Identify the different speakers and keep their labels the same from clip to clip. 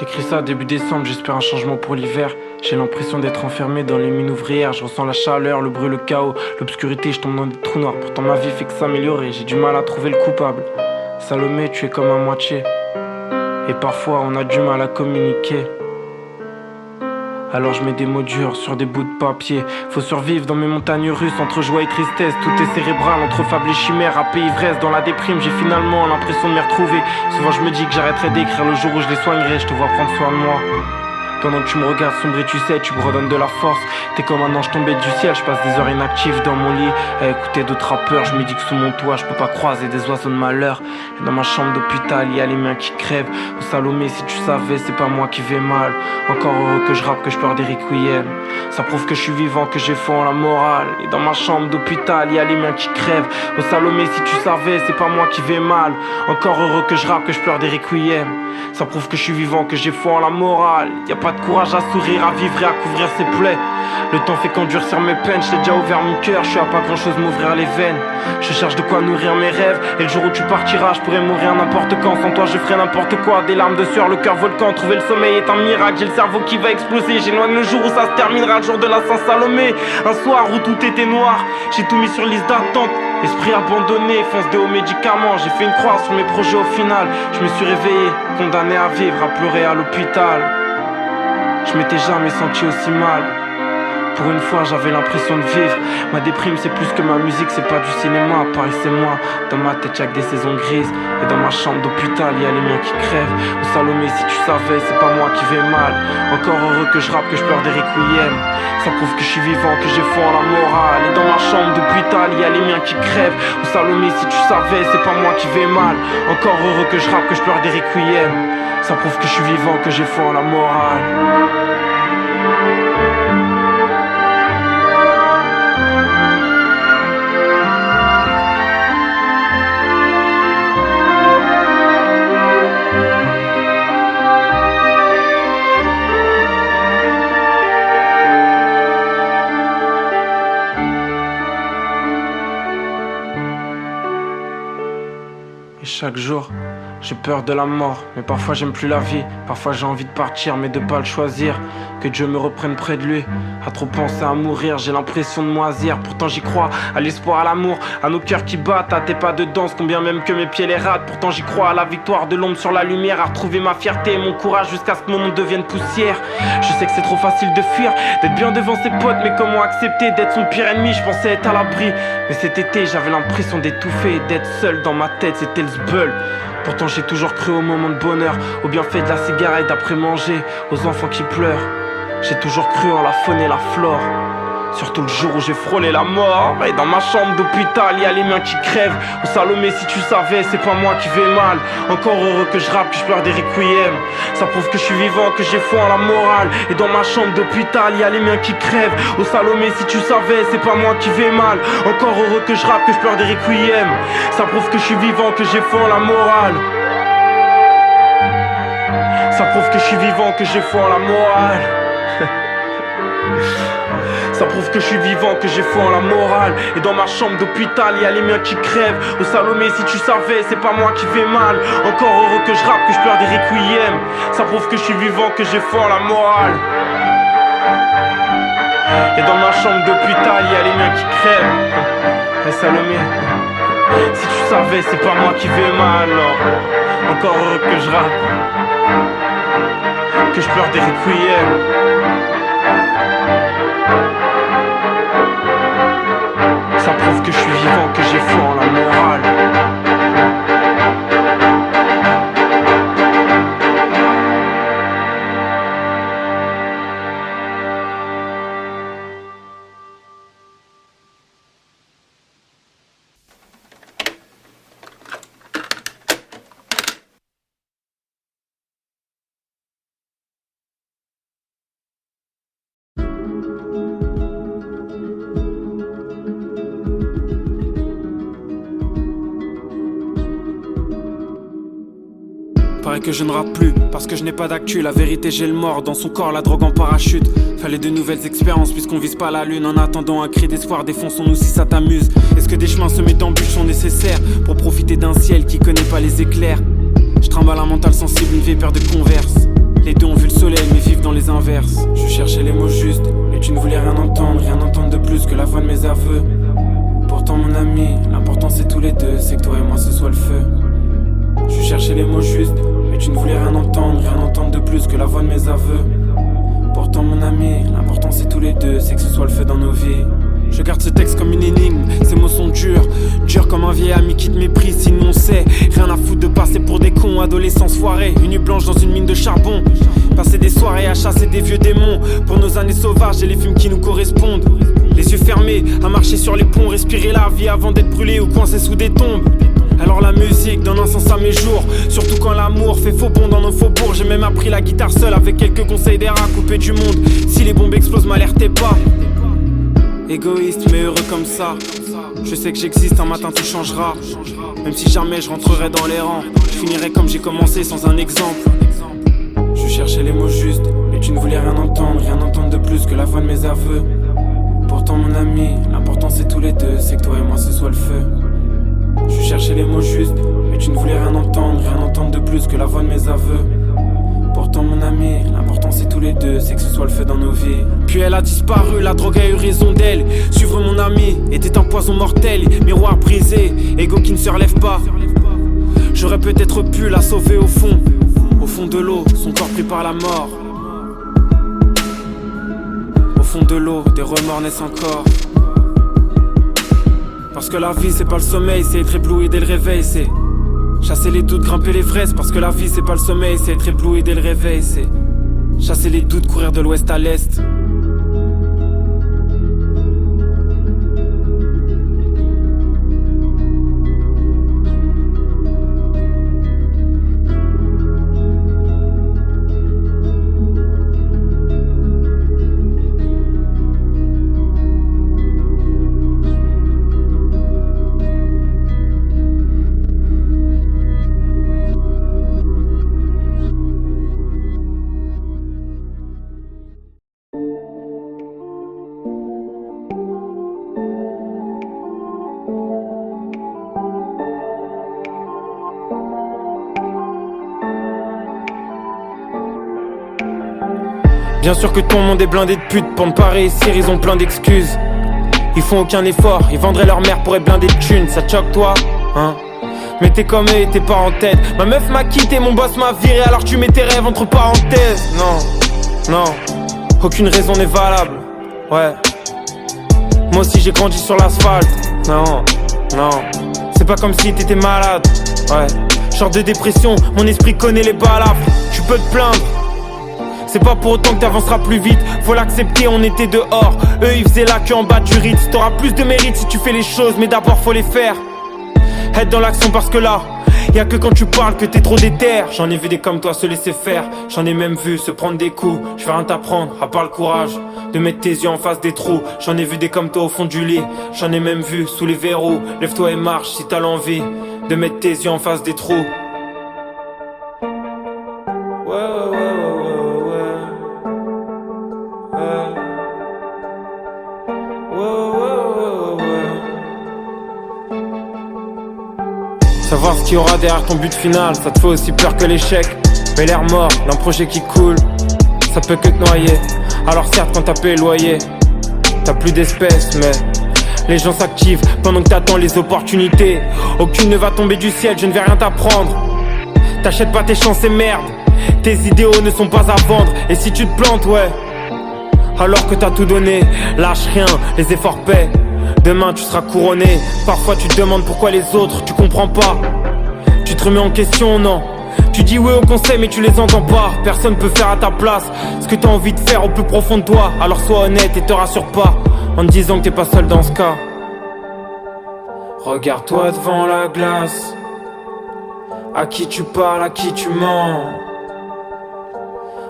Speaker 1: J'écris ça début décembre, j'espère un changement pour l'hiver. J'ai l'impression d'être enfermé dans les mines ouvrières. Je ressens la chaleur, le bruit, le chaos, l'obscurité, je tombe dans des trous noirs. Pourtant ma vie fait que s'améliorer, j'ai du mal à trouver le coupable. Salomé, tu es comme à moitié. Et parfois on a du mal à communiquer. Alors je mets des mots durs sur des bouts de papier. Faut survivre dans mes montagnes russes, entre joie et tristesse. Tout est cérébral, entre fable et chimère. Râpé, ivresse, dans la déprime, j'ai finalement l'impression de m'y retrouver. Souvent je me dis que j'arrêterai d'écrire le jour où je les soignerai. Je te vois prendre soin de moi. Pendant que tu me regardes sombrer, tu sais, tu me redonnes de la force. T'es comme un ange tombé du ciel, je passe des heures inactives dans mon lit à écouter d'autres rappeurs. Je me dis que sous mon toit, je peux pas croiser des oiseaux de malheur. Et dans ma chambre d'hôpital, il y a les miens qui crèvent. Oh Salomé, si tu savais, c'est pas moi qui vais mal. Encore heureux que je rappe, que je pleure des requiem. Ça prouve que je suis vivant, que j'ai foi en la morale. Et dans ma chambre d'hôpital, il y a les miens qui crèvent. Oh Salomé, si tu savais, c'est pas moi qui vais mal. Encore heureux que je rappe, que je pleure des requiem. Ça prouve que je suis vivant, que j'ai foi en la morale. Y a pas de courage à sourire, à vivre et à couvrir ses plaies. Le temps fait qu'endurcir mes peines, j'ai déjà ouvert mon cœur, je suis à pas grand chose m'ouvrir les veines. Je cherche de quoi nourrir mes rêves, et le jour où tu partiras, je pourrais mourir n'importe quand. Sans toi je ferai n'importe quoi, des larmes de sueur, le cœur volcan. Trouver le sommeil est un miracle, j'ai le cerveau qui va exploser. J'éloigne le jour où ça se terminera, le jour de la Saint-Salomé. Un soir où tout était noir, j'ai tout mis sur liste d'attente. Esprit abandonné, fonce des hauts médicaments. J'ai fait une croix sur mes projets au final. Je me suis réveillé, condamné à vivre, à pleurer à l'hôpital. Je m'étais jamais senti aussi mal. Pour une fois j'avais l'impression de vivre. Ma déprime c'est plus que ma musique, c'est pas du cinéma. Paris c'est moi, dans ma tête y'a que des saisons grises. Et dans ma chambre d'hôpital y'a les miens qui crèvent. Oh Salomé, si tu savais, c'est pas moi qui vais mal. Encore heureux que je rappe, que je pleure des requiem. Ça prouve que je suis vivant, que j'ai foi en la morale. Et dans ma chambre d'hôpital y'a les miens qui crèvent. Oh Salomé, si tu savais, c'est pas moi qui vais mal. Encore heureux que je rappe, que je pleure des requiem. Ça prouve que je suis vivant, que j'ai foi en la morale. Chaque jour, j'ai peur de la mort, mais parfois j'aime plus la vie. Parfois j'ai envie de partir, mais de pas le choisir. Que Dieu me reprenne près de lui. À trop penser à mourir, j'ai l'impression de moisir. Pourtant j'y crois, à l'espoir, à l'amour, à nos cœurs qui battent, à tes pas de danse, combien même que mes pieds les ratent. Pourtant j'y crois à la victoire de l'ombre sur la lumière, à retrouver ma fierté et mon courage jusqu'à ce que mon monde devienne poussière. Je sais que c'est trop facile de fuir, d'être bien devant ses potes, mais comment accepter d'être son pire ennemi? Je pensais être à l'abri, mais cet été j'avais l'impression d'étouffer, d'être seul dans ma tête, c'était le zbeul. Pourtant j'ai toujours cru au moment de bonheur, au bienfait de la cigarette après manger, aux enfants qui pleurent. J'ai toujours cru en la faune et la flore, surtout le jour où j'ai frôlé la mort. Et dans ma chambre d'hôpital y'a les miens qui crèvent. Oh Salomé, si tu savais, c'est pas moi qui vais mal. Encore heureux que je rappe, que je pleure des requiem. Ça prouve que je suis vivant, que j'ai foi en la morale. Et dans ma chambre d'hôpital y'a les miens qui crèvent. Oh Salomé, si tu savais, c'est pas moi qui vais mal. Encore heureux que je rappe, que je pleure des requiem. Ça prouve que je suis vivant, que j'ai foi en la morale. Ça prouve que je suis vivant, que j'ai foi en la morale. Ça prouve que je suis vivant, que j'ai foi en la morale. Et dans ma chambre d'hôpital y'a les miens qui crèvent. Oh Salomé, si tu savais, c'est pas moi qui vais mal. Encore heureux que je rappe, que je pleure des requiem. Ça prouve que je suis vivant, que j'ai foi en la morale. Et dans ma chambre d'hôpital y'a les miens qui crèvent. Et Salomé, si tu savais, c'est pas moi qui vais mal. Encore heureux que je rappe, que je pleure des requiem. Ça prouve que je suis vivant, que j'ai foi en la morale. Paraît que je ne rappe plus, parce que je n'ai pas d'actu. La vérité j'ai le mort, dans son corps la drogue en parachute. Fallait de nouvelles expériences puisqu'on vise pas la lune. En attendant un cri d'espoir, défonçons-nous si ça t'amuse. Est-ce que des chemins semés d'embûches sont nécessaires pour profiter d'un ciel qui connaît pas les éclairs? Je trimballe un mental sensible, une vieille paire de Converse. Les deux ont vu le soleil mais vivent dans les inverses. Je cherchais les mots justes et tu ne voulais rien entendre de plus que la voix de mes aveux. Pourtant mon ami, l'important c'est tous les deux, c'est que toi et moi ce soit le feu. Je cherchais les mots justes mais tu ne voulais rien entendre de plus que la voix de mes aveux. Pourtant mon ami, l'important c'est tous les deux, c'est que ce soit le feu dans nos vies. Je garde ce texte comme une énigme, ces mots sont durs comme un vieil ami qui te méprise. Sinon on sait, rien à foutre de passer pour des cons. Adolescents soirée, une nuit blanche dans une mine de charbon. Passer des soirées à chasser des vieux démons. Pour nos années sauvages et les films qui nous correspondent. Les yeux fermés, à marcher sur les ponts. Respirer la vie avant d'être brûlé ou coincé sous des tombes. Alors la musique donne un sens à mes jours. Surtout quand l'amour fait faux bond dans nos faubourgs. J'ai même appris la guitare seule avec quelques conseils d'air à couper du monde. Si les bombes explosent, m'alertez pas. Égoïste mais heureux comme ça. Je sais que j'existe, un matin tout changera. Même si jamais je rentrerai dans les rangs, je finirai comme j'ai commencé sans un exemple. Je cherchais les mots justes mais tu ne voulais rien entendre de plus que la voix de mes aveux. Pourtant mon ami, l'important c'est tous les deux, c'est que toi et moi ce soit le feu. Je cherchais les mots justes mais tu ne voulais rien entendre de plus que la voix de mes aveux. Pourtant mon ami, l'important c'est tous les deux, c'est que ce soit le feu dans nos vies. Puis elle a disparu, la drogue a eu raison d'elle. Suivre mon ami était un poison mortel. Miroir brisé, ego qui ne se relève pas. J'aurais peut-être pu la sauver au fond de l'eau, son corps pris par la mort. Au fond de l'eau, des remords naissent encore. Parce que la vie c'est pas le sommeil, c'est être ébloui dès le réveil, c'est chasser les doutes, grimper les fraises. Parce que la vie c'est pas le sommeil, c'est être ébloui dès le réveil, c'est chasser les doutes, courir de l'ouest à l'est. Bien sûr que ton monde est blindé de putes. Pour ne pas réussir, ils ont plein d'excuses. Ils font aucun effort, ils vendraient leur mère pour être blindés de thunes. Ça te choque toi, hein? Mais t'es comme eux et t'es pas en tête. Ma meuf m'a quitté, mon boss m'a viré. Alors tu mets tes rêves entre parenthèses. Non, aucune raison n'est valable. Ouais. Moi aussi j'ai grandi sur l'asphalte. Non, c'est pas comme si t'étais malade. Ouais. Genre de dépression, mon esprit connaît les balafres. Tu peux te plaindre, c'est pas pour autant que t'avanceras plus vite. Faut l'accepter, on était dehors. Eux ils faisaient la queue en bas du Ritz. T'auras plus de mérite si tu fais les choses, mais d'abord faut les faire. Être dans l'action parce que là, y'a que quand tu parles que t'es trop déter. J'en ai vu des comme toi se laisser faire. J'en ai même vu se prendre des coups. Je vais rien t'apprendre, à part le courage de mettre tes yeux en face des trous. J'en ai vu des comme toi au fond du lit. J'en ai même vu sous les verrous. Lève-toi et marche si t'as l'envie de mettre tes yeux en face des trous. Savoir ce qu'il y aura derrière ton but final, ça te fait aussi peur que l'échec. Mais l'air mort, d'un projet qui coule, ça peut que te noyer. Alors certes quand t'as payé le loyer, t'as plus d'espèces mais les gens s'activent pendant que t'attends les opportunités. Aucune ne va tomber du ciel, je ne vais rien t'apprendre. T'achètes pas tes chances et merde. Tes idéaux ne sont pas à vendre. Et si tu te plantes, ouais, alors que t'as tout donné, lâche rien, les efforts paient. Demain tu seras couronné. Parfois tu te demandes pourquoi les autres, tu comprends pas. Tu te remets en question, non. Tu dis oui aux conseils mais tu les entends pas. Personne peut faire à ta place ce que t'as envie de faire au plus profond de toi. Alors sois honnête et te rassure pas en te disant que t'es pas seul dans ce cas. Regarde-toi devant la glace. À qui tu parles, à qui tu mens,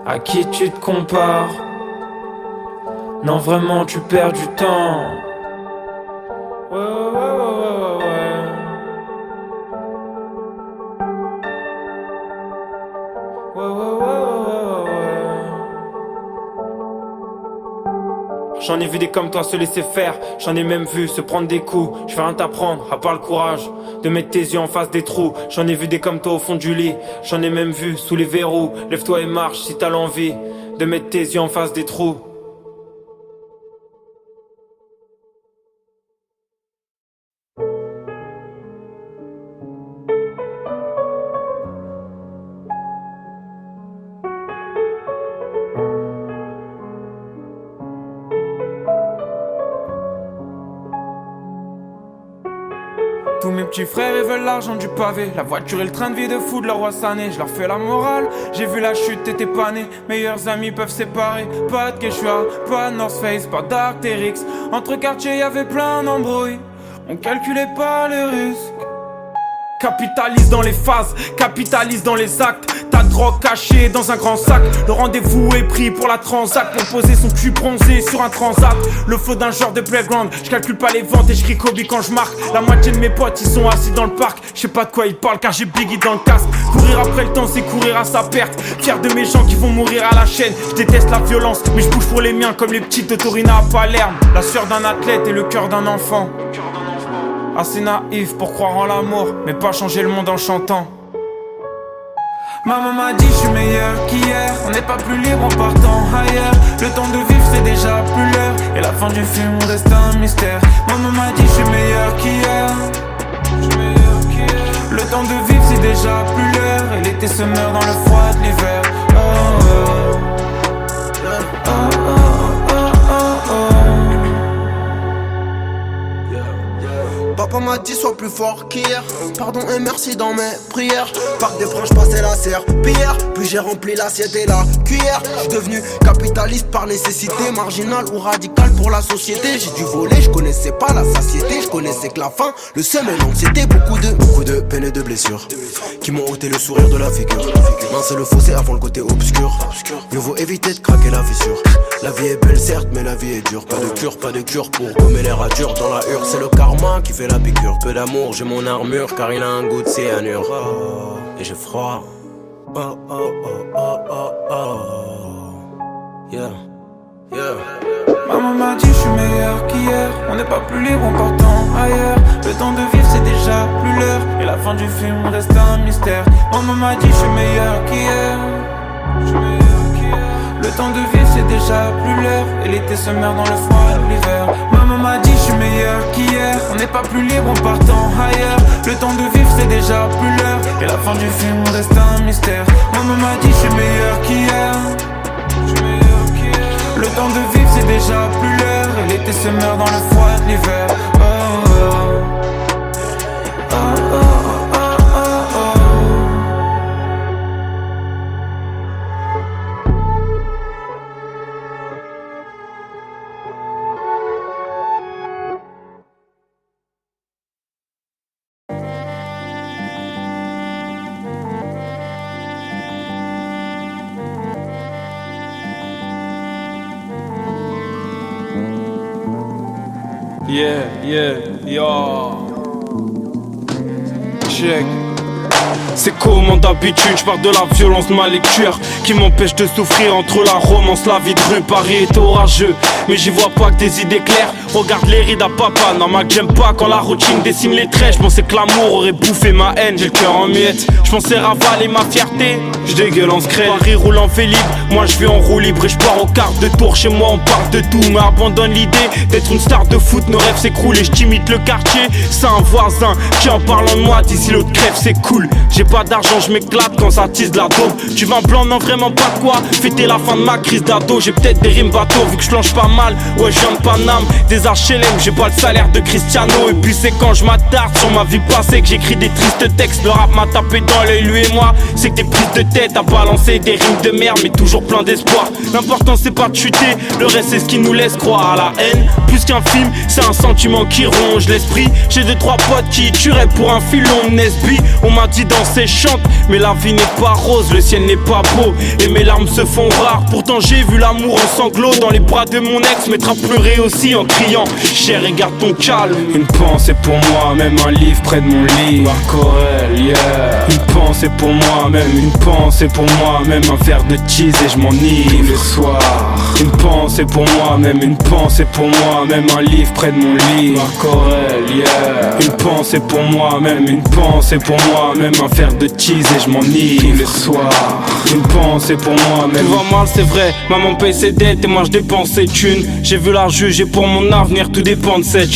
Speaker 1: à qui tu te compares. Non vraiment tu perds du temps. Ouais. J'en ai vu des comme toi se laisser faire. J'en ai même vu se prendre des coups. Je vais rien t'apprendre, à part le courage de mettre tes yeux en face des trous. J'en ai vu des comme toi au fond du lit. J'en ai même vu sous les verrous. Lève-toi et marche si t'as l'envie de mettre tes yeux en face des trous.
Speaker 2: Tous mes petits frères ils veulent l'argent du pavé. La voiture et le train de vie de fou de leur roi sané. Je leur fais la morale, j'ai vu la chute, t'étais pas né. Meilleurs amis peuvent séparer. Pas de Quechua, pas de North Face, pas d'Arc'teryx. Entre quartiers y'avait plein d'embrouilles. On calculait pas les risques. Capitalise dans les phases, capitalise dans les actes. Ta drogue cachée dans un grand sac. Le rendez-vous est pris pour la transac. Pour poser son cul bronzé sur un transat. Le flow d'un genre de playground. Je calcule pas les ventes et je crie Kobe quand je marque. La moitié de mes potes ils sont assis dans le parc. Je sais pas de quoi ils parlent car j'ai Biggie dans le casque. Courir après le temps c'est courir à sa perte. Fier de mes gens qui vont mourir à la chaîne. Je déteste la violence mais je bouge pour les miens comme les petites de Torina à Palerme. La sueur d'un athlète et le cœur d'un enfant. Assez naïf pour croire en l'amour, mais pas changer le monde en chantant. Maman m'a dit je suis meilleur qu'hier. On n'est pas plus libre en partant ailleurs. Le temps de vivre c'est déjà plus l'heure. Et la fin du film reste un mystère. Maman m'a dit je suis meilleur qu'hier. Le temps de vivre c'est déjà plus l'heure. Et l'été se meurt dans le froid de l'hiver. Oh, oh. Oh, oh.
Speaker 3: Papa m'a dit sois plus fort qu'hier. Pardon et merci dans mes prières. Par des branches passées la serpillière. Puis j'ai rempli l'assiette et la cuillère. J'suis devenu capitaliste par nécessité. Marginal ou radical pour la société. J'ai dû voler, je connaissais pas la satiété. Je connaissais que la faim, le seum et l'anxiété. Beaucoup de peines et de blessures qui m'ont ôté le sourire de la figure. Non c'est le fossé avant le côté obscur. Mieux vaut éviter de craquer la fissure. La vie est belle certes mais la vie est dure. Pas de cure pour gommer les ratures dans la hure. C'est le karma qui fait la piqûre. Peu d'amour, j'ai mon armure car il a un goût de cyanure. Et j'ai froid. Oh oh oh oh oh oh. Yeah, yeah.
Speaker 2: Maman m'a dit je suis meilleur qu'hier. On n'est pas plus libre en partant ailleurs. Le temps de vivre c'est déjà plus l'heure. Et la fin du film reste un mystère. Maman m'a dit je suis meilleur qu'hier. Le temps de vivre c'est déjà plus l'heure. Et l'été se meurt dans le froid de l'hiver. Maman m'a dit je suis meilleur qu'hier. On n'est pas plus libre en partant ailleurs. Le temps de vivre c'est déjà plus l'heure. Et la fin du film reste un mystère. Maman m'a dit je suis meilleur qu'hier. Le temps de vivre c'est déjà plus l'heure. Et l'été se meurt dans le froid de l'hiver. Oh, oh. Oh, oh, oh, oh, oh.
Speaker 1: Yeah. Check. C'est comment d'habitude, je parle de la violence de ma lecture qui m'empêche de souffrir entre la romance, la vie de rue. Paris est orageux, mais j'y vois pas que des idées claires. Regarde les rides à papa, non ma j'aime pas quand la routine dessine les traits. Je pensais que l'amour aurait bouffé ma haine, j'ai le cœur en miettes. Je pensais ravaler ma fierté, je dégueule en scrène. Paris roule en fait libre, moi je vis en roue libre. Et je pars aux cartes de tour, chez moi on parle de tout. Mais abandonne l'idée d'être une star de foot, nos rêves s'écroulent. Et je t'imite le quartier, c'est un voisin qui en parlant de moi d'ici l'autre crève, c'est cool. J'ai pas d'argent, je m'éclate quand ça tisse de la dope. Tu vins blanc, non vraiment pas de quoi fêter la fin de ma crise d'ado. J'ai peut-être des rimes bateaux vu que je planche pas mal. Ouais je viens de Paname, des HLM, j'ai pas le salaire de Cristiano. Et puis c'est quand je m'attarde sur ma vie passée que j'écris des tristes textes. Le rap m'a tapé dans l'œil, lui et moi. C'est que t'es prise de tête à balancer des rimes de merde, mais toujours plein d'espoir. L'important c'est pas de chuter, le reste c'est ce qui nous laisse croire à la haine. Plus qu'un film, c'est un sentiment qui ronge l'esprit. J'ai 2-3 potes qui tueraient pour un filon Nesby. On m'a dit danser chante, mais la vie n'est pas rose, le ciel n'est pas beau et mes larmes se font rares. Pourtant j'ai vu l'amour en sanglots dans les bras de mon ex mettre à pleurer aussi en criant chérie garde ton calme. Une pensée pour moi, même un livre près de mon lit. Marc Aurèle, yeah. Une pensée pour moi, même une pensée pour moi, même un verre de cheese et je m'enivre le soir.
Speaker 2: Une pensée pour moi-même, une pensée pour moi-même. Un livre près de mon lit, Marc Aurèle, yeah. Une pensée pour moi-même, une pensée pour moi-même. Un verre de cheese et je m'enivre tous les soirs. Une pensée pour moi-même.
Speaker 1: Tout va mal c'est vrai, maman paye ses dettes et moi je dépense ses thunes. J'ai vu la juge et pour mon avenir tout dépend de cette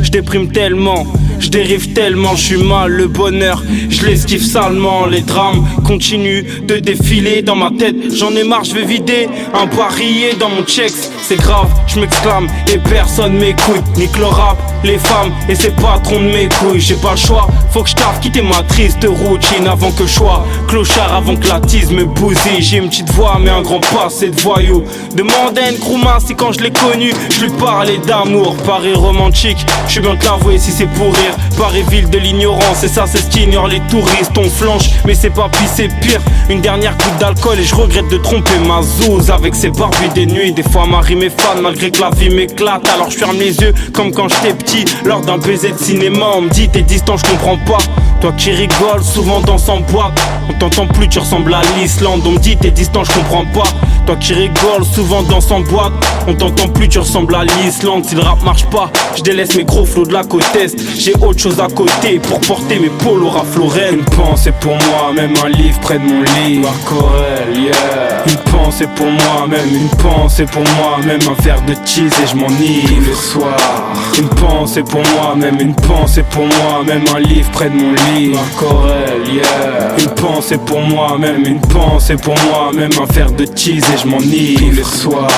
Speaker 1: je déprime tellement, je dérive tellement, je suis mal, le bonheur, je l'esquive salement. Les drames continuent de défiler dans ma tête. J'en ai marre, je vais vider un barillet dans mon checks. C'est grave, je m'exclame et personne m'écoute. Nique le rap, les femmes et ses patrons de mes couilles. J'ai pas le choix, faut que je taffe, quitter ma triste routine avant que je sois clochard, avant que la tise me bousille. J'ai une petite voix mais un grand passé de voyou. Demandez à Nkrumah si quand je l'ai connu je lui parlais d'amour. Paris romantique, je suis bien de l'avouer si c'est pour rire. Paris ville de l'ignorance et ça c'est ce qu'ignore les touristes. On flanche mais c'est pas pis c'est pire. Une dernière goutte d'alcool et je regrette de tromper ma zouze avec ses barbues des nuits. Des fois ma rime est fan malgré que la vie m'éclate. Alors je ferme les yeux comme quand j'étais petit lors d'un baiser de cinéma. On me dit t'es distant je comprends pas. Toi qui rigoles souvent danse en boîte. On t'entend plus tu ressembles à l'Islande. On me dit t'es distant je comprends pas. Toi qui rigoles souvent danse en boîte. On t'entend plus tu ressembles à l'Islande. Si le rap marche pas je délaisse mes gros flots de la côte est. J'ai autre chose à côté pour porter mes polos Ralph Lauren. Une pensée pour moi, même un livre près de mon lit, Marc Aurèle, yeah. Une pensée pour moi, même une pensée pour moi, même un verre de cheese et je m'enivre tous les soirs. Une pensée pour moi, même une pensée pour moi, même un livre près de mon lit, Marc Aurèle, yeah. Une pensée pour moi, même une pensée pour moi, même un verre de cheese et je m'enivre tous les soirs.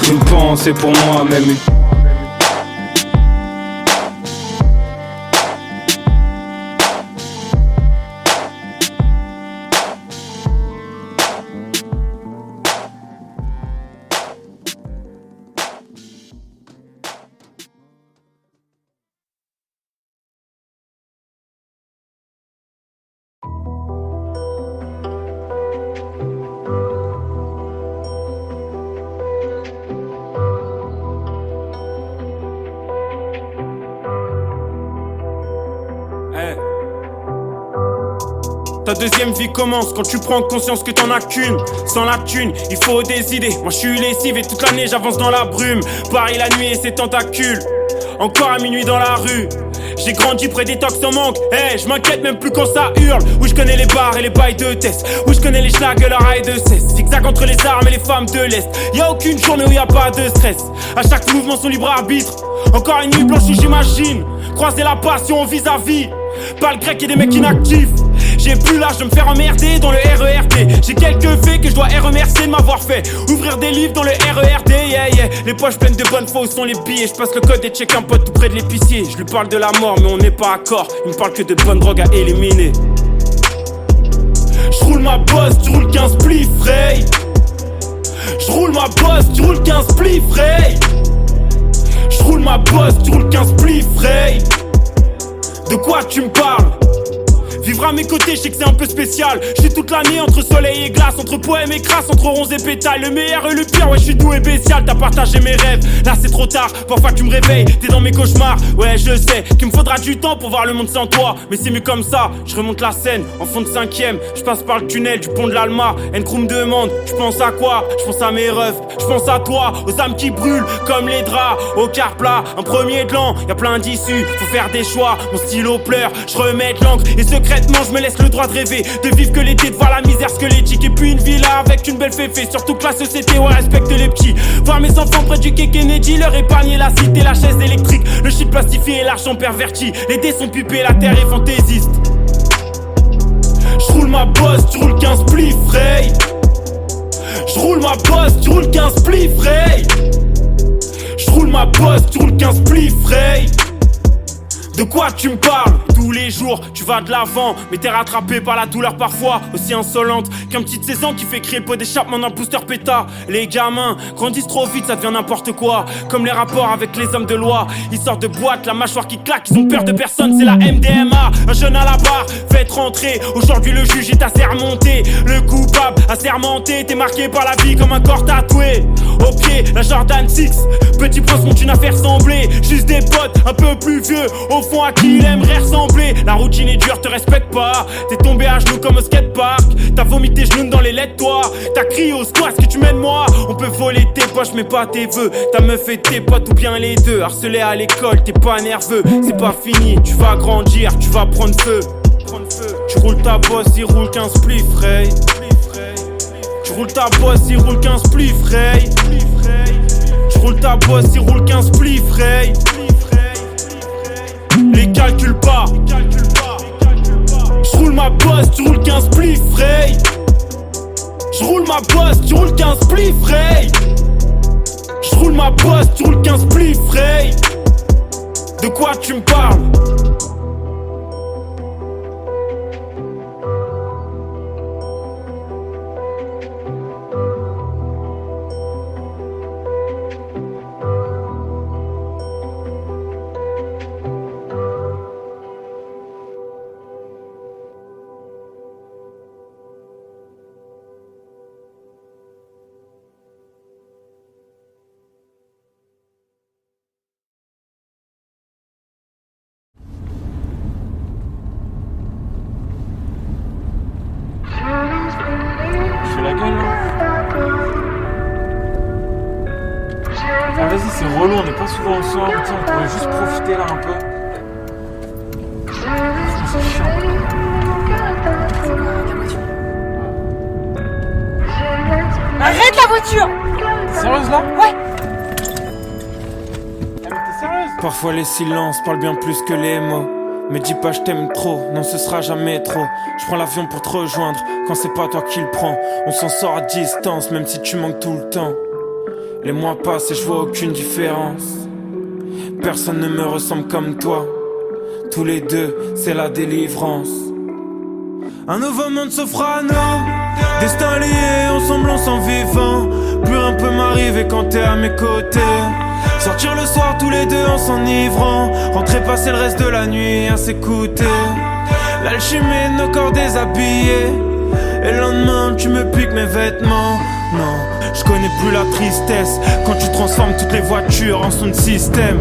Speaker 1: Une pensée pour moi, même une
Speaker 4: Ta deuxième vie commence quand tu prends conscience que t'en as qu'une. Sans la thune, il faut des idées. Moi je suis lessive et toute l'année j'avance dans la brume. Paris la nuit et ses tentacules. Encore à minuit dans la rue. J'ai grandi près des tocs sans manque. Je m'inquiète même plus quand ça hurle. Oui je connais les bars et les bails de test. Oui je connais les schlags et leur rail de cesse. Zigzag entre les armes et les femmes de l'Est. Y'a aucune journée où y'a pas de stress. À chaque mouvement son libre arbitre. Encore une nuit blanche où j'imagine croiser la passion vis-à-vis. Pas le grec et des mecs inactifs. J'ai plus l'âge de me faire emmerder dans le RERD. J'ai quelques faits que je dois remercier de m'avoir fait ouvrir des livres dans le RERD, yeah, yeah. Les poches pleines de bonnes fois où sont les billets. Je passe le code et check un pote tout près de l'épicier. Je lui parle de la mort mais on n'est pas accord. Il me parle que de bonnes drogues à éliminer. Je roule ma bosse, tu roules 15 spliff, Ray. Je roule ma bosse, tu roules 15 spliff, Ray. Je roule ma bosse, tu roules 15 spliff, Ray. De quoi tu me parles? Vivre à mes côtés, je sais que c'est un peu spécial. Je suis toute l'année entre soleil et glace, entre poèmes et crasse, entre ronces et pétales. Le meilleur et le pire, ouais, je suis doux et bestial. T'as partagé mes rêves, là c'est trop tard. Parfois tu me réveilles, t'es dans mes cauchemars. Ouais, je sais qu'il me faudra du temps pour voir le monde sans toi. Mais c'est mieux comme ça, je remonte la scène en fond de 5ème. Je passe par le tunnel du pont de l'Alma. Nkrumah me demande, je pense à quoi? Je pense à mes refs, je pense à toi, aux âmes qui brûlent comme les draps. Au quart plat, un premier de l'an, y'a plein d'issues, faut faire des choix. Mon stylo pleure, je remets de l'encre et secrètement je me laisse le droit de rêver, de vivre que l'été, de voir la misère squelettique. Et puis une villa avec une belle féfé. Surtout que la société, ouais, respecte les petits. Voir mes enfants près du quai Kennedy, leur épargner la cité, la chaise électrique, le shit plastifié et l'argent perverti. Les dés sont pipés, la terre est fantaisiste. J'roule ma bosse, tu roules 15 spliff, Ray. J'roule ma bosse, tu roules 15 spliff, Ray. J'roule ma bosse, tu roules 15 spliff, Ray. De quoi tu me parles? Tous les jours, tu vas de l'avant, mais t'es rattrapé par la douleur parfois aussi insolente qu'un petit de 16 ans qui fait crier le pot d'échappement d'un booster pétard. Les gamins grandissent trop vite, ça devient n'importe quoi. Comme les rapports avec les hommes de loi. Ils sortent de boîte, la mâchoire qui claque, ils ont peur de personne, c'est la MDMA. Un jeune à la barre, faites rentrer. Aujourd'hui le juge est assermenté. Le coupable assermenté, t'es marqué par la vie comme un corps tatoué. Au pied, la Jordan 6. Petit prince monte une affaire semblée. Juste des potes un peu plus vieux, au fond à qui il aimerait ressembler. trembler, la routine est dure, te respecte pas. T'es tombé à genoux comme au skatepark. T'as vomi tes genoux dans les lettres, toi. T'as crié au squat, ce que tu mènes moi. On peut voler tes poches, mais pas tes vœux. Ta meuf et tes potes ou bien les deux. Harcelé à l'école, t'es pas nerveux. C'est pas fini, tu vas grandir, tu vas prendre feu. Tu roules ta bosse, il roule 15 spliff, Ray. Tu roules ta bosse, il roule 15 spliff, Ray. Tu roules ta bosse, il roule 15 spliff, Ray. Les calcule pas. J'roule ma bosse, tu roules 15 spliff, Ray. J'roule ma bosse, tu roules 15 spliff, Ray. J'roule ma bosse, tu roules 15 spliff, Ray. De quoi tu me parles?
Speaker 1: Je fais la gueule là. Ah vas-y, c'est relou, on n'est pas souvent ensemble, tiens, on pourrait juste profiter là un peu. C'est chiant.
Speaker 5: Arrête la voiture!
Speaker 1: T'es sérieuse là?
Speaker 5: Ouais!
Speaker 1: Ah mais t'es sérieuse?
Speaker 2: Parfois les silences parlent bien plus que les mots. Mais dis pas je t'aime trop, non ce sera jamais trop. Je prends l'avion pour te rejoindre, quand c'est pas toi qui le prends. On s'en sort à distance, même si tu manques tout le temps. Les mois passent et je vois aucune différence. Personne ne me ressemble comme toi. Tous les deux, c'est la délivrance. Un nouveau monde s'offre à nous. Destin lié, ensemble on s'en vivant. Plus rien peut m'arriver quand t'es à mes côtés. Sortir le soir tous les deux en s'enivrant. Rentrer passer le reste de la nuit à s'écouter. L'alchimie de nos corps déshabillés. Et le lendemain tu me piques mes vêtements. Non, je connais plus la tristesse quand tu transformes toutes les voitures en sound system.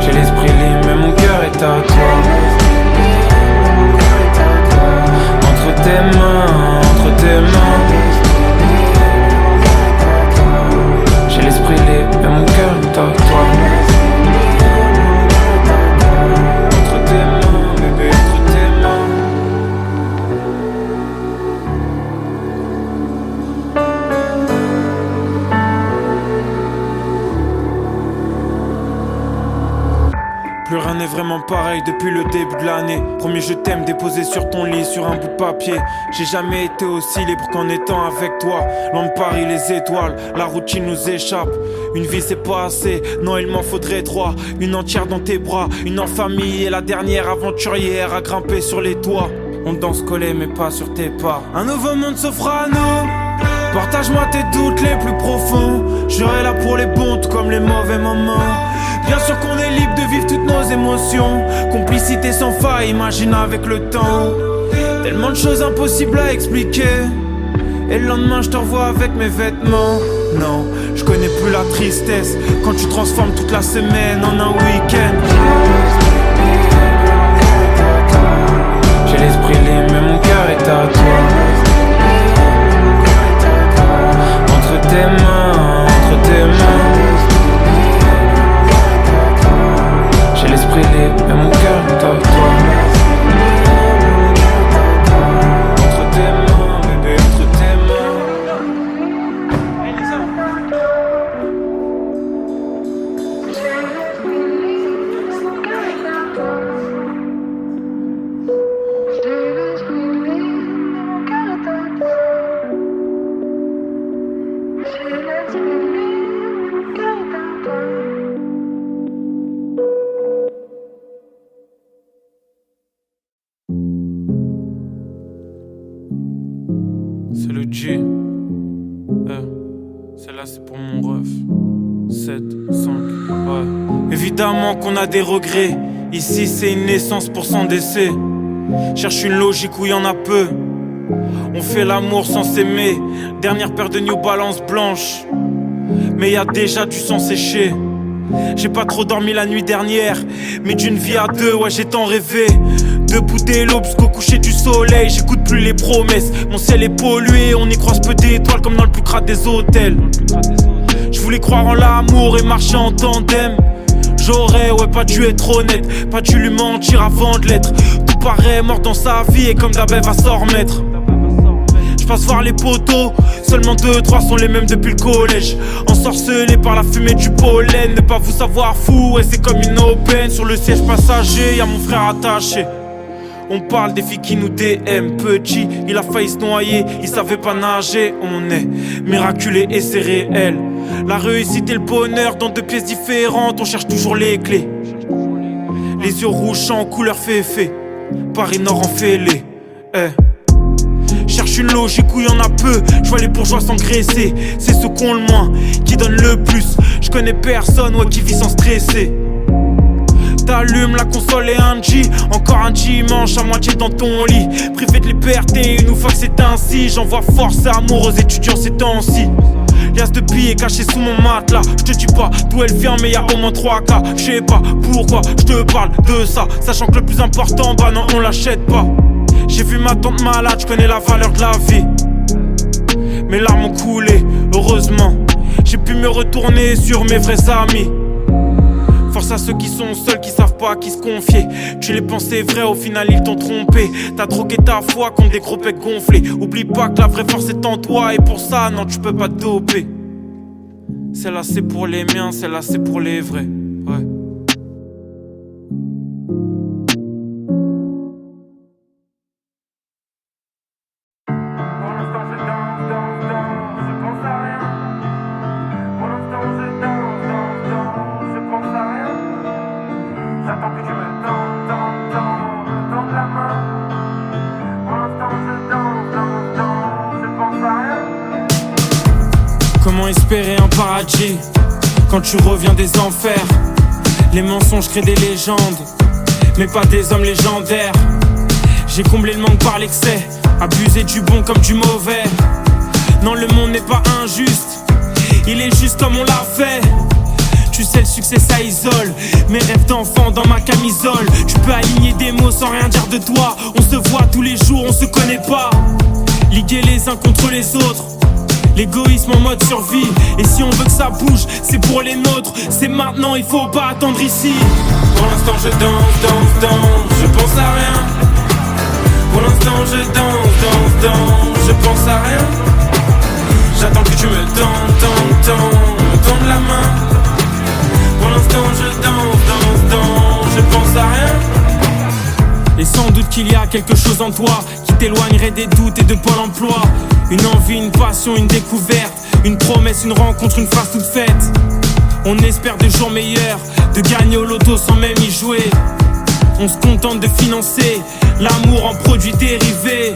Speaker 2: J'ai l'esprit libre mais mon cœur est à toi. Entre tes mains, entre tes mains. J'ai l'esprit libre mais mon cœur est à toi. Entre tes mains, bébé, entre tes mains. Plus rien n'est vraiment pareil depuis le début de l'année. Premier je t'aime déposé sur ton lit sur un bout de papier. J'ai jamais été aussi libre qu'en étant avec toi. Loin de Paris les étoiles, la routine nous échappe. Une vie c'est pas assez, non il m'en faudrait trois. Une entière dans tes bras, une en famille et la dernière aventurière à grimper sur les toits. On danse collé mais pas sur tes pas. Un nouveau monde s'offre à nous. Partage-moi tes doutes les plus profonds. Je serai là pour les bons tout comme les mauvais moments. Bien sûr qu'on est libre de vivre toutes nos émotions. Complicité sans faille, imagine avec le temps. Tellement de choses impossibles à expliquer. Et le lendemain je te revois avec mes vêtements. Non, je connais plus la tristesse quand tu transformes toute la semaine en un week-end. J'ai l'esprit libre mais mon cœur est à toi. Entre tes mains, entre tes mains. J'ai l'esprit libre mais mon cœur est à toi. Entre tes mains, bébé, entre tes mains.
Speaker 1: Elisa.
Speaker 2: C'est le G. Celle-là c'est pour mon ref. 7, 5, ouais. Évidemment qu'on a des regrets. Ici c'est une naissance pour s'en décès. Cherche une logique où y en a peu. On fait l'amour sans s'aimer. Dernière paire de New Balance blanche. Mais y a déjà du sang séché.
Speaker 4: J'ai pas trop dormi la nuit dernière, mais d'une vie à deux, ouais j'ai tant rêvé. Debout dès l'aube jusqu'au coucher du soleil, j'écoute plus les promesses. Mon ciel est pollué, on y croise peu d'étoiles comme dans le plus crade des hôtels. Je voulais croire en l'amour et marcher en tandem. J'aurais, ouais, pas dû être honnête, pas dû lui mentir avant de l'être. Tout paraît mort dans sa vie et comme d'hab elle va s'en remettre. Je passe voir les poteaux, seulement 2-3 sont les mêmes depuis le collège. Ensorcelés par la fumée du pollen, ne pas vous savoir fou, ouais c'est comme une aubaine. Sur le siège passager, y'a mon frère attaché. On parle des filles qui nous DM. Petit, il a failli se noyer, il savait pas nager. On est miraculé et c'est réel. La réussite et le bonheur dans deux pièces différentes, on cherche toujours les clés. Les yeux rouges en couleur féfé, Paris Nord en fêlé. Cherche une logique où y'en a peu, je vois les bourgeois s'engraisser. C'est ceux qui ont le moins, qui donnent le plus. Je connais personne, ouais, qui vit sans stresser. T'allumes la console et un G, encore un dimanche à moitié dans ton lit. Privé de liberté, une fois que c'est ainsi. J'envoie force et amour aux étudiants ces temps-ci. Liasse de billets cachés sous mon matelas. Je te dis pas d'où elle vient mais y'a au moins 3 cas. Je sais pas pourquoi je te parle de ça, sachant que le plus important, bah non on l'achète pas. J'ai vu ma tante malade, je connais la valeur de la vie. Mes larmes ont coulé, heureusement. J'ai pu me retourner sur mes vrais amis. Force à ceux qui sont seuls, qui savent pas à qui se confier. Tu les pensais vrais, au final ils t'ont trompé. T'as troqué ta foi contre des gros pecs gonflés. Oublie pas que la vraie force est en toi. Et pour ça, non tu peux pas te doper. Celle-là c'est pour les miens, celle-là c'est pour les vrais. Ouais. Comment espérer un paradis quand tu reviens des enfers? Les mensonges créent des légendes, mais pas des hommes légendaires. J'ai comblé le manque par l'excès, abusé du bon comme du mauvais. Non, le monde n'est pas injuste, il est juste comme on l'a fait. Tu sais le succès ça isole, mes rêves d'enfant dans ma camisole. Tu peux aligner des mots sans rien dire de toi. On se voit tous les jours, on se connaît pas. Liguer les uns contre les autres, l'égoïsme en mode survie. Et si on veut que ça bouge, c'est pour les nôtres. C'est maintenant, il faut pas attendre ici. Pour l'instant je danse, je pense à rien. Pour l'instant je danse, je pense à rien. J'attends que tu me tends la main. Pour l'instant je danse, je pense à rien. Et sans doute qu'il y a quelque chose en toi qui t'éloignerait des doutes et de Pôle emploi. Une envie, une passion, une découverte, une promesse, une rencontre, une phrase toute faite. On espère de jours meilleurs, de gagner au loto sans même y jouer. On se contente de financer l'amour en produits dérivés.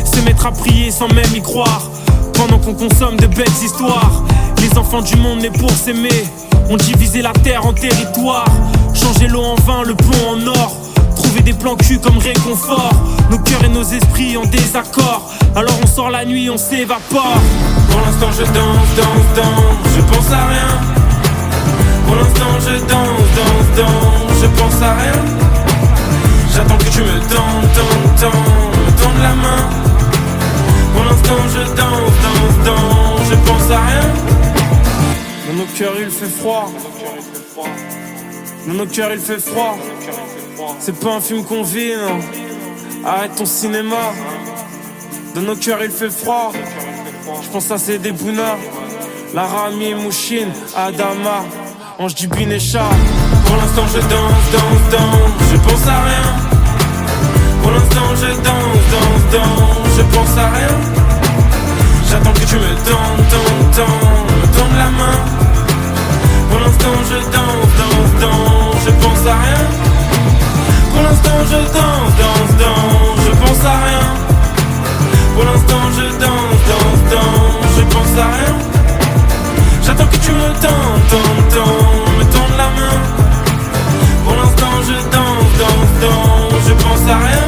Speaker 4: Se mettre à prier sans même y croire, pendant qu'on consomme de belles histoires. Les enfants du monde nés pour s'aimer ont divisé la terre en territoires. Changer l'eau en vin, le plomb en or. Trouver des plans cul comme réconfort. Nos cœurs et nos esprits en désaccord. Alors on sort la nuit, on s'évapore. Pour l'instant je danse, je pense à rien. Pour l'instant je danse, je pense à rien. J'attends que tu me tends la main. Pour l'instant je danse, je pense à rien. Dans nos cœurs il fait froid. Dans nos cœurs il fait froid. C'est pas un film qu'on vit, non. Arrête ton cinéma. Dans nos cœurs il fait froid. Je pense à ces débounas. Laramie, Mouchine, Adama, Ange du Binécha. Pour l'instant je danse, je pense à rien. Pour l'instant je danse, je pense à rien. J'attends que tu me tends la main. Pour l'instant je danse, je pense à rien. Pour l'instant je danse, je pense à rien. Pour l'instant je danse, je pense à rien. J'attends que tu me tends la main. Pour l'instant je danse, je pense à rien.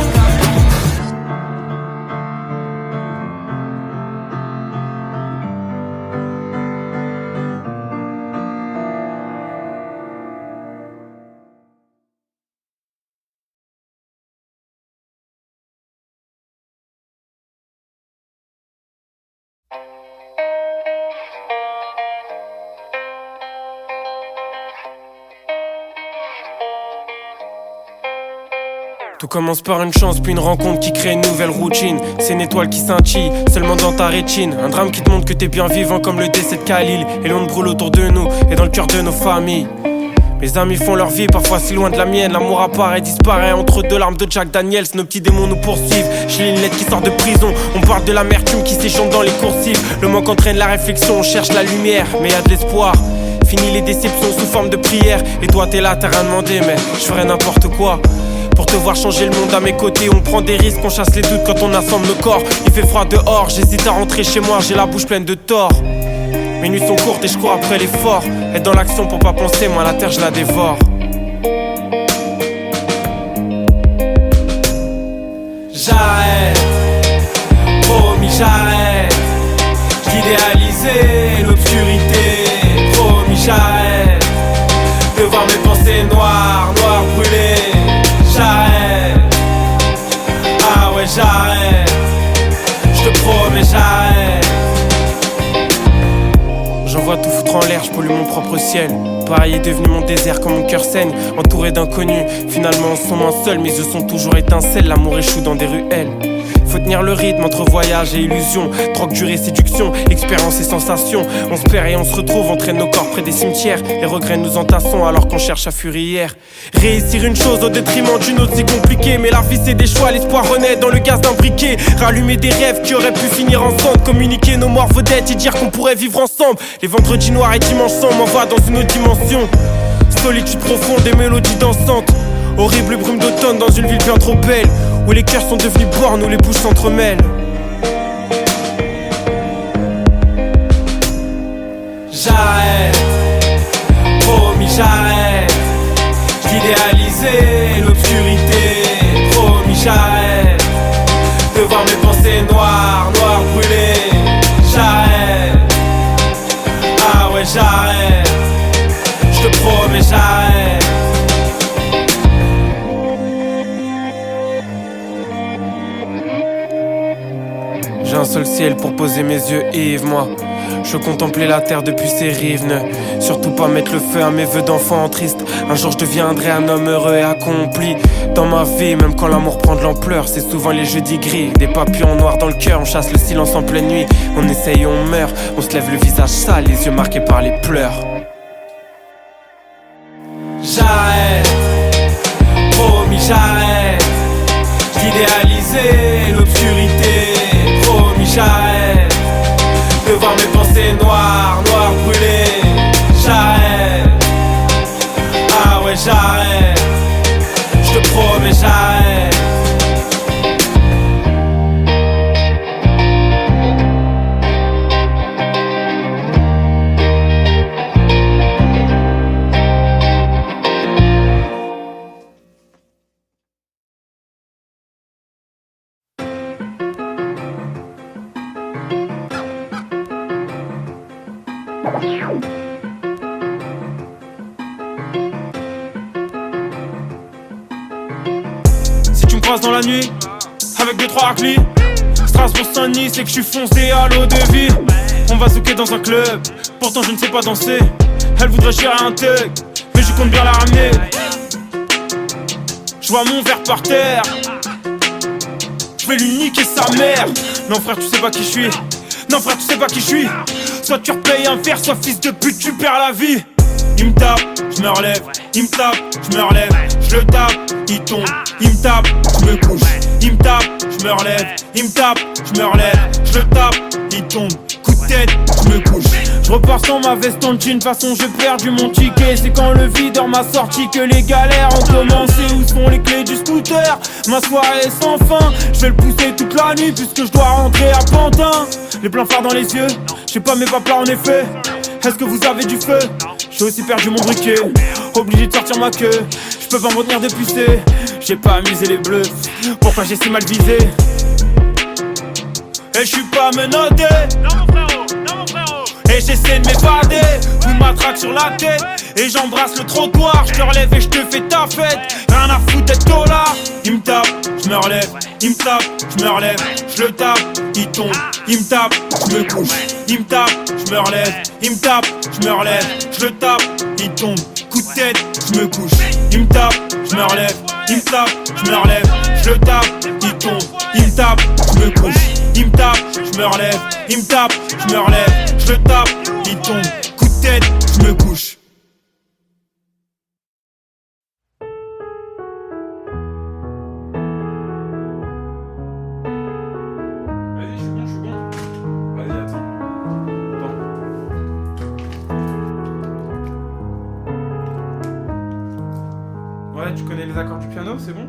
Speaker 1: Tout commence par une chance, puis une rencontre qui crée une nouvelle routine. C'est une étoile qui scintille, seulement dans ta rétine. Un drame qui te montre que t'es bien vivant comme le décès de Khalil. Et l'on brûle autour de nous et dans le cœur de nos familles. Mes amis font leur vie, parfois si loin de la mienne. L'amour apparaît, disparaît entre deux larmes de Jack Daniels. Nos petits démons nous poursuivent, je lis une lettre qui sort de prison. On parle de l'amertume qui s'échampe dans les coursives. Le manque entraîne la réflexion, on cherche la lumière, mais y a de l'espoir. Fini les déceptions sous forme de prière. Et toi t'es là, t'as rien demandé, mais je ferais n'importe quoi pour te voir changer le monde à mes côtés. On prend des risques, on chasse les doutes quand on assemble nos corps. Il fait froid dehors, j'hésite à rentrer chez moi, j'ai la bouche pleine de tort. Mes nuits sont courtes et je cours après l'effort. Être dans l'action pour pas penser, moi la terre je la dévore. J'arrête, promis j'arrête d'idéaliser l'obscurité. Promis j'arrête de voir mes pensées noires, noires brûlées. J'arrête, ah ouais j'arrête, je te promets j'arrête. J'envoie tout foutre en l'air, je pollue mon propre ciel. Paris est devenu mon désert quand mon cœur saigne. Entouré d'inconnus, finalement on se sent moins seul. Mes yeux sont toujours étincelles, l'amour échoue dans des ruelles. Faut tenir le rythme entre voyage et illusion. Drogue, durée, séduction, expérience et sensation. On se perd et on se retrouve, on traîne nos corps près des cimetières. Les regrets nous entassons alors qu'on cherche à fuir hier. Réussir une chose au détriment d'une autre c'est compliqué. Mais la vie c'est des choix, l'espoir renaît dans le gaz d'un briquet. Rallumer des rêves qui auraient pu finir ensemble. Communiquer nos morts vedettes et dire qu'on pourrait vivre ensemble. Les vendredis noirs et dimanches sans m'envoient dans une autre dimension. Solitude profonde et mélodies dansantes. Horrible brume d'automne dans une ville bien trop belle, où les cœurs sont devenus bornes, où les bouches s'entremêlent. J'arrête, promis j'arrête d'idéaliser l'obscurité. Promis j'arrête de voir mes pensées noires, noires brûlées. J'arrête, ah ouais j'arrête, je te promets j'arrête. J'ai un seul ciel pour poser mes yeux, Yves, moi. Je contemplais la terre depuis ses rives. Ne surtout pas mettre le feu à mes vœux d'enfant triste. Un jour je deviendrai un homme heureux et accompli. Dans ma vie, même quand l'amour prend de l'ampleur, c'est souvent les jeudis gris. Des papillons noirs dans le cœur, on chasse le silence en pleine nuit. On essaye et on meurt, on se lève le visage sale, les yeux marqués par les pleurs. J'arrête, promis j'arrête d'idéaliser l'obscurité. Promis j'arrête de voir mes pensées noires, noires brûlées. J'arrête, ah ouais j'arrête, je te promets j'arrête. Si tu me croises dans la nuit, avec 2-3 raclis, Strasbourg-Saint-Denis, c'est que je suis foncé à l'eau de vie. On va zouker dans un club, pourtant je ne sais pas danser. Elle voudrait chier un thug, mais je compte bien la ramener. Je vois mon verre par terre, je vais lui niquer sa mère. Non frère tu sais pas qui je suis, non frère tu sais pas qui je suis. Soit tu repayes un verre, soit fils de pute tu perds la vie. Il me tape, je me relève, il me tape, je me relève, je le tape, il tombe, il me tape, je me couche, il me tape, je me relève, il me tape, je me relève, je le tape, il tombe, coup de tête, je me couche. Je repars sans ma veste en jean, de toute façon j'ai perdu mon ticket. C'est quand le videur m'a sorti que les galères ont commencé. Où sont les clés du scooter? Ma soirée est sans fin, je vais le pousser toute la nuit puisque je dois rentrer à Pantin. Les pleins phares dans les yeux, j'ai pas mes papas en effet. Est-ce que vous avez du feu? J'ai aussi perdu mon briquet, obligé de sortir ma queue. Je peux pas me retenir de pisser, j'ai pas amusé les bleus. Pourquoi j'ai si mal visé? Et je suis pas menotté, non mon frérot, non mon frérot. Et j'essaie de m'évader, tout m'attraque sur la tête. Et j'embrasse le trottoir, je te relève et je te fais ta fête. Rien à foutre d'être dollar. Il me tape, je me relève, il me tape, je me relève, je le tape, il tombe, il me tape, je
Speaker 4: je me couche. Il me tape, je me relève, il me tape, je me relève, je le tape, il tombe, coup de tête, je me couche. Il me tape, je me relève, il me tape, je me relève, je le tape, il tombe, il me tape, je me couche. Il me tape, je me relève, il me tape, je me relève, je le tape, il tombe, coup de tête, je me couche.
Speaker 2: Vas-y, je suis bon. Vas-y, attends. Ouais, tu connais les accords du piano, c'est bon?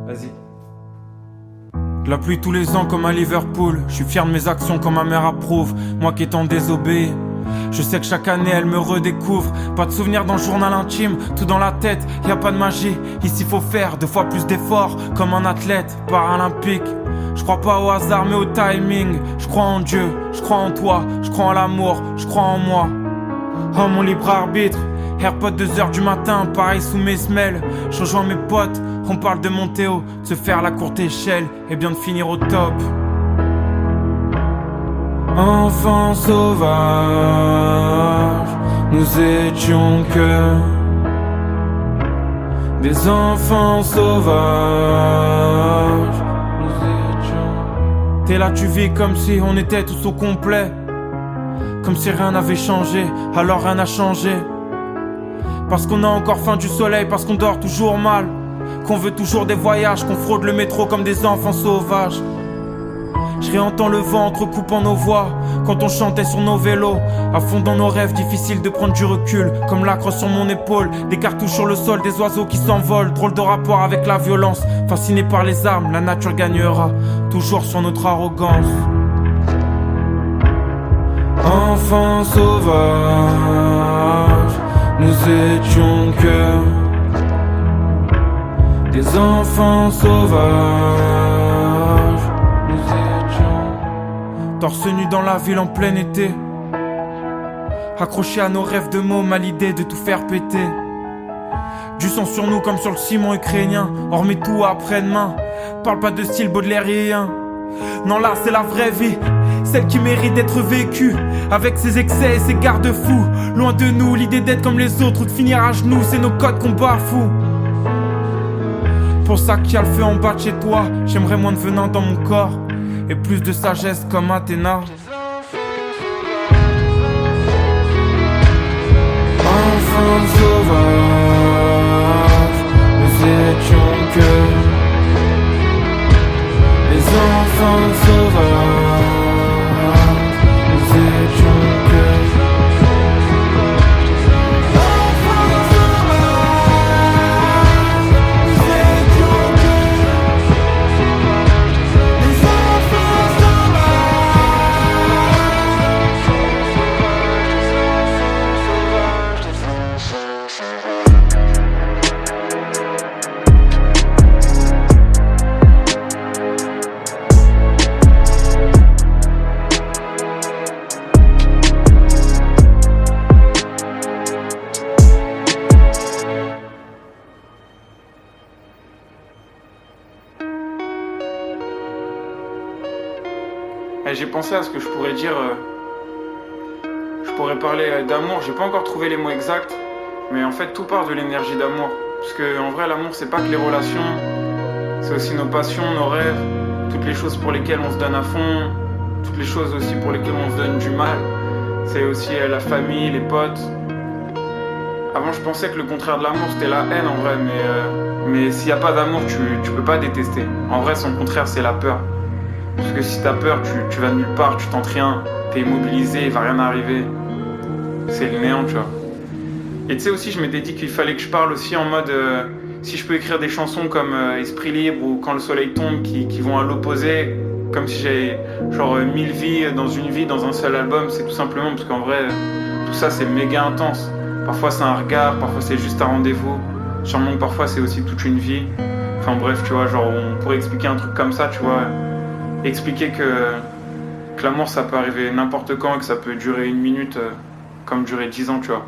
Speaker 2: Vas-y. De la pluie tous les ans comme à Liverpool. Je suis fier de mes actions comme ma mère approuve. Moi qui étant désobéi, je sais que chaque année elle me redécouvre. Pas de souvenirs dans le journal intime, tout dans la tête, y a pas de magie. Ici faut faire 2 fois plus d'efforts, comme un athlète paralympique. Je crois pas au hasard mais au timing. Je crois en Dieu, je crois en toi, je crois en l'amour, je crois en moi. Oh mon libre arbitre, AirPod 2h du matin, pareil sous mes semelles. Je rejoins mes potes, on parle de monter haut, de se faire la courte échelle et bien de finir au top. Enfants sauvages, nous étions que des enfants sauvages. Nous étions. T'es là, tu vis comme si on était tous au complet, comme si rien n'avait changé, alors rien n'a changé. Parce qu'on a encore faim du soleil, parce qu'on dort toujours mal, qu'on veut toujours des voyages, qu'on fraude le métro comme des enfants sauvages. Je réentends le vent entrecoupant nos voix, quand on chantait sur nos vélos, à fond dans nos rêves, difficile de prendre du recul, comme l'acre sur mon épaule, des cartouches sur le sol, des oiseaux qui s'envolent, drôle de rapport avec la violence, fasciné par les armes, la nature gagnera, toujours sur notre arrogance. Enfants sauvages, nous étions que des enfants sauvages. Nous étions torse nu dans la ville en plein été, accrochés à nos rêves de mots, mal l'idée de tout faire péter. Du sang sur nous comme sur le ciment ukrainien, on remet tout après-demain. Parle pas de style baudelairien. Non là c'est la vraie vie, celle qui mérite d'être vécue, avec ses excès et ses garde-fous. Loin de nous l'idée d'être comme les autres ou de finir à genoux, c'est nos codes qu'on bafoue. Pour ça qu'il y a le feu en bas de chez toi, j'aimerais moins de venin dans mon corps et plus de sagesse comme Athéna. Enfants sauvages, nous étions que les enfants sauvages. Nous étions que enfants sauvages. Nous étions que les enfants j'ai pensé à ce que je pourrais dire. Je pourrais parler d'amour. J'ai pas encore trouvé les mots exacts, mais en fait tout part de l'énergie d'amour. Parce que en vrai l'amour c'est pas que les relations, c'est aussi nos passions, nos rêves, toutes les choses pour lesquelles on se donne à fond, toutes les choses aussi pour lesquelles on se donne du mal. C'est aussi la famille, les potes. Avant je pensais que le contraire de l'amour c'était la haine en vrai, mais s'il y a pas d'amour tu peux pas détester. En vrai son contraire c'est la peur. Parce que si t'as peur, tu vas nulle part, tu tentes rien, t'es immobilisé, il va rien arriver. C'est le néant, tu vois. Et tu sais aussi, je m'étais dit qu'il fallait que je parle aussi en mode si je peux écrire des chansons comme Esprit libre ou Quand le soleil tombe qui vont à l'opposé, comme si j'ai genre 1000 vies dans une vie, dans un seul album, c'est tout simplement parce qu'en vrai, tout ça c'est méga intense. Parfois c'est un regard, parfois c'est juste un rendez-vous. Sûrement que parfois c'est aussi toute une vie. Enfin bref, tu vois, genre on pourrait expliquer un truc comme ça, tu vois. Expliquer que l'amour ça peut arriver n'importe quand et que ça peut durer 1 minute comme durer 10 ans, tu vois.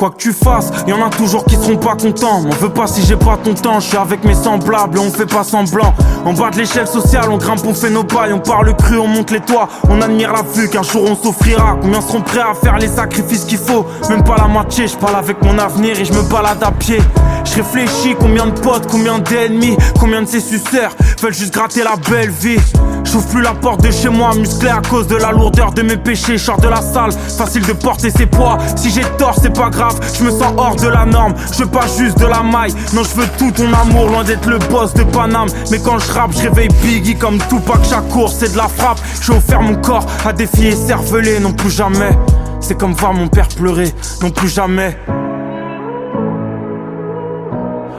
Speaker 2: Quoi que tu fasses, y'en a toujours qui seront pas contents. M'en veux pas si j'ai pas ton temps, je suis avec mes semblables, on fait pas semblant. En bas de l'échelle sociale, on grimpe, on fait nos pailles, on parle cru, on monte les toits, on admire la vue qu'un jour on s'offrira. Combien seront prêts à faire les sacrifices qu'il faut? Même pas la moitié, je parle avec mon avenir et je me balade à pied. Je réfléchis, combien de potes, combien d'ennemis, combien de ces suceurs veulent juste gratter la belle vie. J'ouvre plus la porte de chez moi, musclé à cause de la lourdeur de mes péchés. Je sors de la salle, facile de porter ses poids. Si j'ai tort, c'est pas grave, je me sens hors de la norme. Je veux pas juste de la maille, non je veux tout ton amour, loin d'être le boss de Paname. Mais quand je rappe, je réveille Biggie comme Tupac Shakur, c'est de la frappe. J'ai offert mon corps à des filles écervelées, non plus jamais. C'est comme voir mon père pleurer, non plus jamais.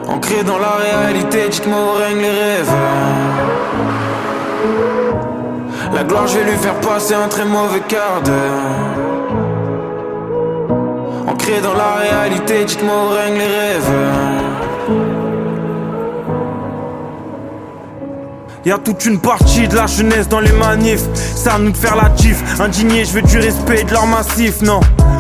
Speaker 2: Ancré dans la réalité, dites-moi où règnent les rêves. La gloire, je vais lui faire passer un très mauvais quart d'heure. Ancré dans la réalité, dites-moi où règnent les rêves. Y'a toute une partie de la jeunesse dans les manifs. C'est à nous de faire la gif. Indigné, je veux du respect et de leur massif, non.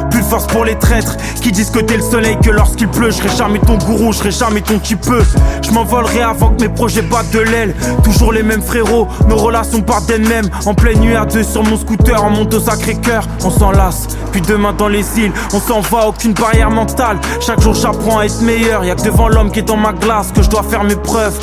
Speaker 2: Plus de force pour les traîtres qui disent que t'es le soleil, que lorsqu'il pleut, je serai jamais ton gourou, je serai jamais ton qui peut. Je m'envolerai avant que mes projets battent de l'aile. Toujours les mêmes frérots, nos relations partent d'elles-mêmes. En pleine nuit à deux sur mon scooter, on monte au Sacré-Cœur. On s'enlace, puis demain dans les îles, on s'en va, aucune barrière mentale. Chaque jour j'apprends à être meilleur. Y'a que devant l'homme qui est dans ma glace que je dois faire mes preuves.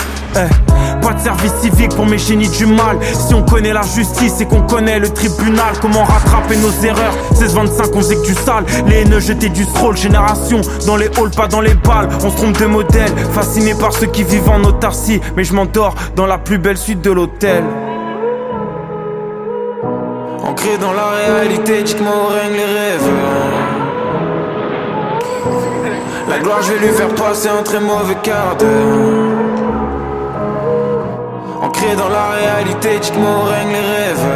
Speaker 2: Pas de service civique pour mes génies du mal. Si on connaît la justice et qu'on connaît le tribunal, comment rattraper nos erreurs? 16-25 on faisait que du sale. Les haineux jetaient du stroll. Génération dans les halls, pas dans les balles. On se trompe de modèle, fasciné par ceux qui vivent en autarcie. Mais je m'endors dans la plus belle suite de l'hôtel. Ancré dans la réalité, dites-moi où règnent les rêves. La gloire, je vais lui faire passer un très mauvais quart d'heure. Ancré dans la réalité, dites-moi où règnent les rêves.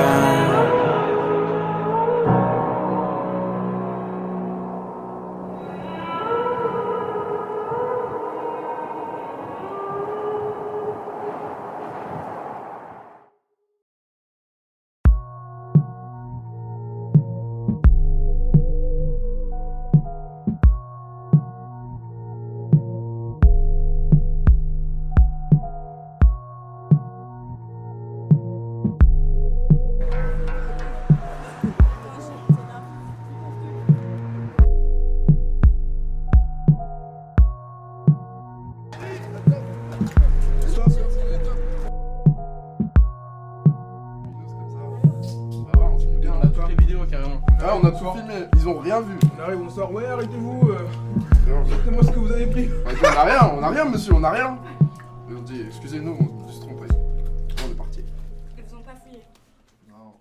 Speaker 6: Ah, on a tout filmé, ils ont rien vu.
Speaker 7: On arrive, on sort, ouais, arrêtez-vous. Dites-moi ce que vous avez pris.
Speaker 6: On a rien, monsieur, on a rien. Et on dit, excusez-nous, on s'est trompé. On est parti.
Speaker 5: Ils vous ont pas fouillé.
Speaker 6: Non.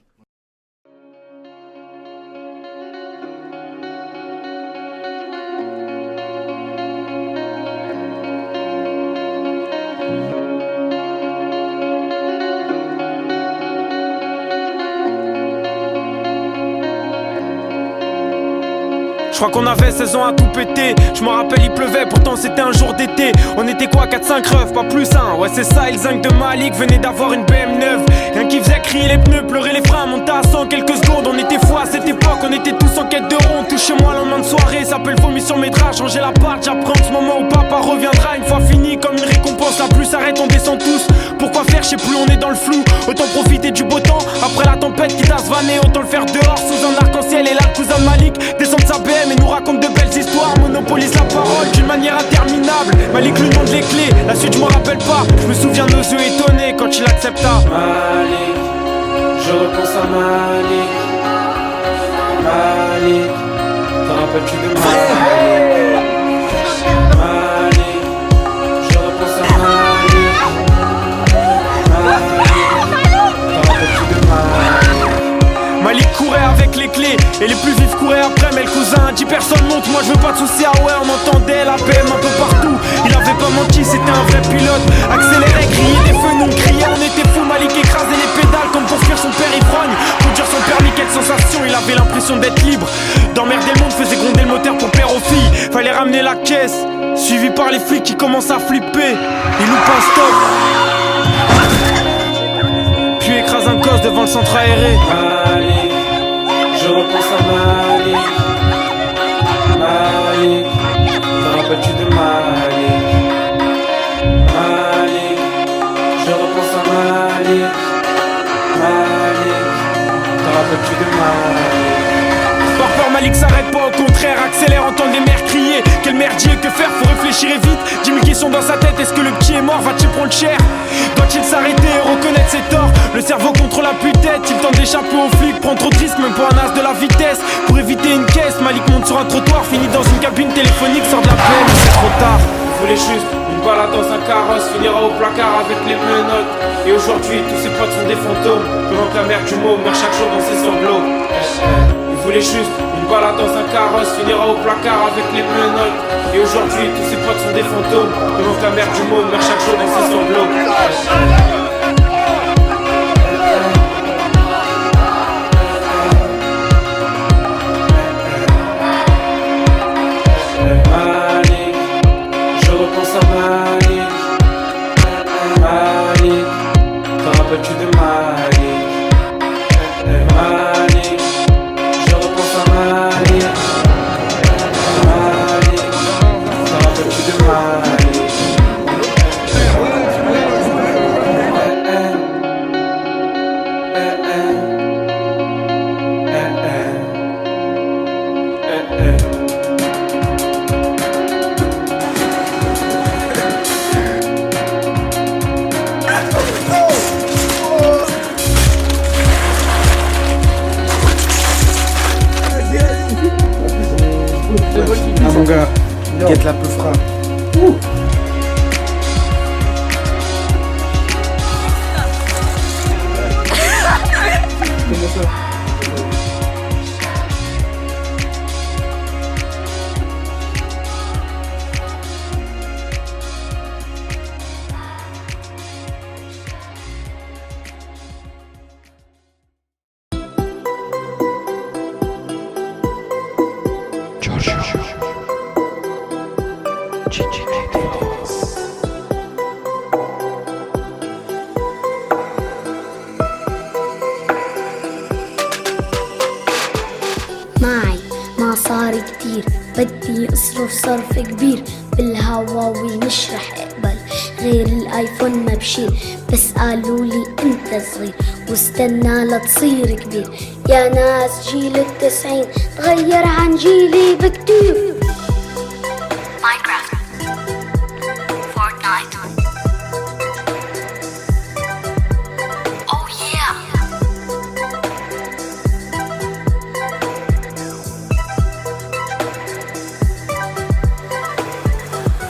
Speaker 1: Je crois qu'on avait 16 ans à tout péter. Je me rappelle il pleuvait, pourtant c'était un jour d'été. On était quoi, 4-5 refs, pas plus un. Ouais c'est ça, il zinc de Malik venait d'avoir une BM neuve. Rien qui faisait crier les pneus, pleurer les freins, monter à 100 quelques secondes. On était fous à cette époque, on était tous en quête de rond. Tout chez moi lendemain de soirée, s'appelle vomi sur mes draps. Changer la part, j'apprends ce moment où papa reviendra. Une fois fini, comme une récompense, la pluie s'arrête, on descend tous. Pourquoi faire, je sais plus, on est dans le flou. Autant profiter du beau temps, après la tempête qui t'a svanné. Autant le faire dehors, sous un arc-en-ciel. Et là le cousin de Malik descend de sa BM et nous raconte de belles histoires. Monopolise la parole d'une manière interminable. Malik lui demande les clés, la suite je me rappelle pas. Je me souviens de nos yeux étonnés quand il accepta.
Speaker 2: Malik, je repense à Malik. Malik, t'en rappelles-tu de Malik? Malik, je repense à Malik. Malik, t'en rappelles-tu de Malik?
Speaker 1: Malik courait avec les clés et les plus vifs couraient après. Mais le cousin a dit personne monte, moi je veux pas de soucis. Ah ouais, on entendait la PM un peu partout. Il avait pas menti, c'était un vrai pilote. Accélérait, criait des feux, nous on criait, on était fous. Malik écrasait les pédales comme pour fuir son père ivrogne. Conduire son permis, quelle sensation, il avait l'impression d'être libre. D'emmerder le monde, faisait gronder le moteur pour plaire aux filles. Fallait ramener la caisse, suivi par les flics qui commencent à flipper. Il loupe un stop, puis écrase un gosse devant le centre aéré.
Speaker 2: Malik, je repense à Malik. Malik,
Speaker 1: pense à Malik, Malik, te rappelles-tu de Malik?
Speaker 4: Parfois Malik s'arrête pas, au contraire accélère, entendre les mères crier. Quel merdier, que faire, faut réfléchir et vite. 10 000 questions dans sa tête, est-ce que le petit est mort, va-t-il prendre cher? Doit-il s'arrêter et reconnaître ses torts? Le cerveau contrôle la tête, il tente d'échapper aux flics. Prend trop de risques, même pour un as de la vitesse. Pour éviter une caisse, Malik monte sur un trottoir, finit dans une cabine téléphonique, sort de la peine, c'est trop tard.
Speaker 1: Il voulait juste une balade dans un carrosse, finira au placard avec les menottes. Et aujourd'hui tous ses potes sont des fantômes, pendant que la mère du môme meurt chaque jour dans ses sanglots. Il voulait juste une balade dans un carrosse, finira au placard avec les menottes. Et aujourd'hui tous ses potes sont des fantômes, pendant que la mère du môme meurt chaque jour dans ses sanglots. Malik, Malik, te rappelles-tu de Malik? Malik, je repense à Malik, Malik, te rappelles-tu de Malik?
Speaker 8: Ah mon gars, guette la peu frappe.
Speaker 6: Comment ça?
Speaker 9: معي ما صار كتير، بدي اصرف صرف كبير بالهواوي، مش رح اقبل غير الايفون ما بشيل. بس قالولي انت صغير واستنى لتصير كبير. يا ناس جيل ال90 تغير عن جيلي بكتير. ماينكرافت، فورتنايت، اوه ياه.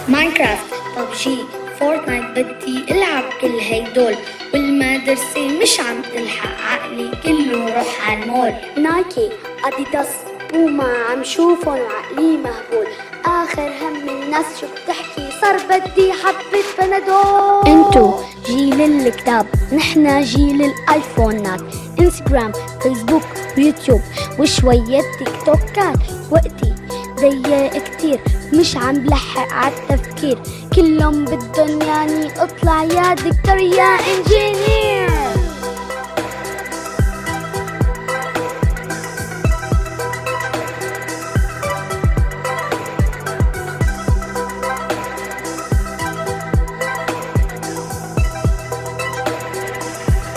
Speaker 9: ماينكرافت، ببجي، فورتنايت، بدي العب كل هيدول. والمدرسة مش عم تلحق، عقلي كله روح عالمول. نايكي، اديداس، بوما، عم شوفن وعقلي مهبول. اخر هم الناس شو بتحكي، صار بدي حبة بنادول. انتو جيل الكتاب، نحنا جيل الايفونات. انستغرام، فيسبوك، ويوتيوب، وشوية تيك توكات. وقتي ضيق كتير، مش عم بلحق عالتفكير. كلهم بدن ياني اطلع يا دكتور يا انجينير.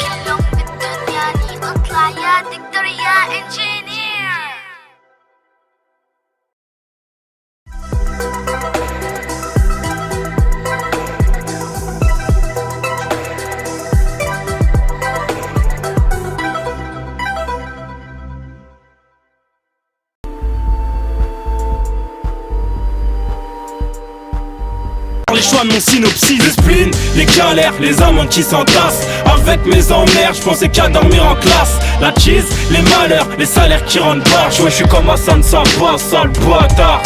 Speaker 9: كلهم بدن ياني اطلع يا دكتور يا انجينير.
Speaker 4: Les choix de mon synopsis, le spleen, les galères, les amendes qui s'entassent. Avec mes emmerdes, je pensais qu'à dormir en classe. La cheese, les malheurs, les salaires qui rentrent barge. Ouais, je suis comme Hassan Samba, sale bâtard.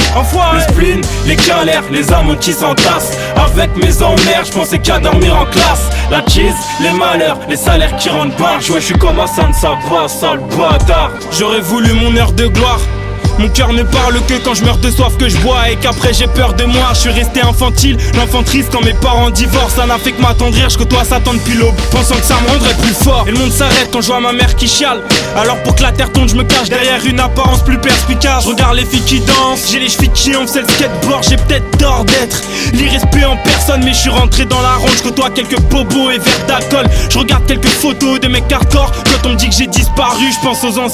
Speaker 4: Le spleen, les galères, les amendes qui s'entassent. Avec mes emmerdes, je pensais qu'à dormir en classe. La cheese, les malheurs, les salaires qui rentrent barge. Ouais, je suis comme Hassan Samba, sale bâtard. J'aurais voulu mon heure de gloire. Mon cœur ne parle que quand je meurs de soif que je bois. Et qu'après j'ai peur de moi. Je suis resté infantile, l'enfant triste quand mes parents divorcent. Ça n'a fait que m'attendrir, je côtoie Satan depuis l'aube, pensant que ça me rendrait plus fort. Et le monde s'arrête quand je vois ma mère qui chiale. Alors pour que la terre tombe je me cache derrière une apparence plus perspicace. Je regarde les filles qui dansent, j'ai les chevilles qui enflent, c'est le skateboard. J'ai peut-être tort d'être l'irrespect en personne, mais je suis rentré dans la ronde. Je côtoie quelques bobos et verres d'alcool. Je regarde quelques photos de mes hardcore. Quand on me dit que j'ai disparu, je pense aux anciens